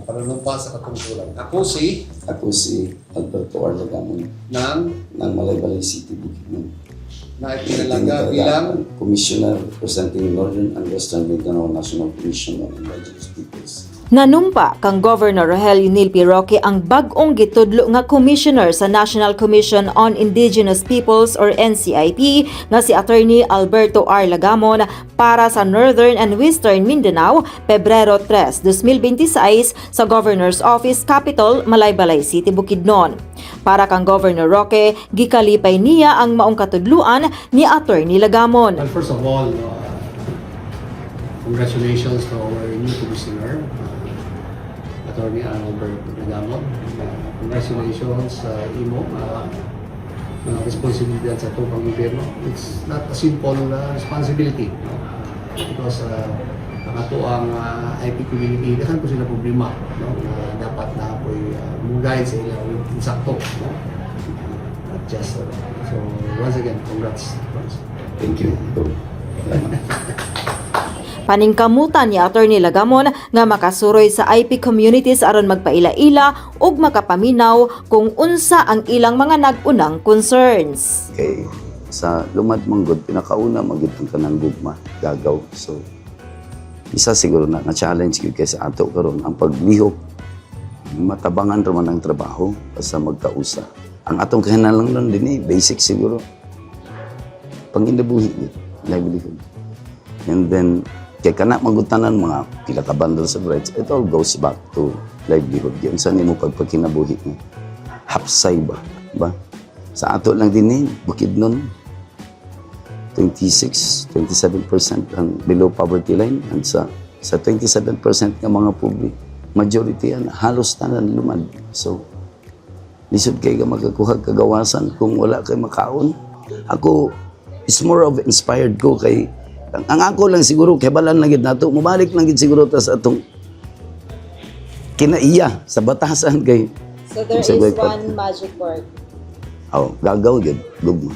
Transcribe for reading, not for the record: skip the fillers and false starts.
panunumpa sa katungkulan. Ako si Alberto R. Lagamon ng ng Malaybalay City, Bukidnon. na itinalaga bilang Commissioner representing Northern and Western Mindanao National Commission on Indigenous Peoples. Nanumpa kang Governor Rogelio Neil P. Roque ang bag-ong gitudlo nga Commissioner sa National Commission on Indigenous Peoples or NCIP nga si Attorney Alberto R. Lagamon para sa Northern and Western Mindanao, Pebrero 3, 2026 sa Governor's Office, Capital, Malaybalay City, Bukidnon. Para kang Governor Roque, gikalipay niya ang maong katudluan ni Attorney Lagamon. Well, first of all, congratulations to our new commissioner, Attorney Albert Lagamon. Congratulations sa imo responsibilidad sa itong pag-gobyerno. It's not a simple responsibility, no? Because ang ato ang IP community, dahan po sila problema, no? Dapat na ako'y mugay sa ilang insakto, no? Not just, so once again, congrats. Thank you. Paningkamutan ni Attorney Lagamon nga makasuroy sa IP communities aron magpaila-ila ug makapaminaw kung unsa ang ilang mga nag-unang concerns. Okay, sa Lumad Manggod, pinakauna magitong kanang gugma, gagaw. So, isa siguro na challenge yun kaya sa ato karon ang paglihok, matabangan raman ang trabaho basta magkausa. Ang atong kahinahanglan lang din basic siguro, panginabuhi, livelihood. And then, kaya kana magutanan mga pila ka bundles of rights, it all goes back to livelihood. Yan saan mo pagpagkinabuhi mo? Hapsay ba? Sa ato lang din Bukidnon, 27% ang below poverty line. And sa 27% ng mga public, majority yan, halos tanan lumad. So, lisod kayo magkakuha kagawasan kung wala kayo makaon. Ako, it's more of inspired ko kay ang ako lang siguro, kebalan lang gid nato, mabalik lang gid siguro ta sa atong kinaiya sa batasan kay. So there is one magic word. Oh, gagaw gid, gugma.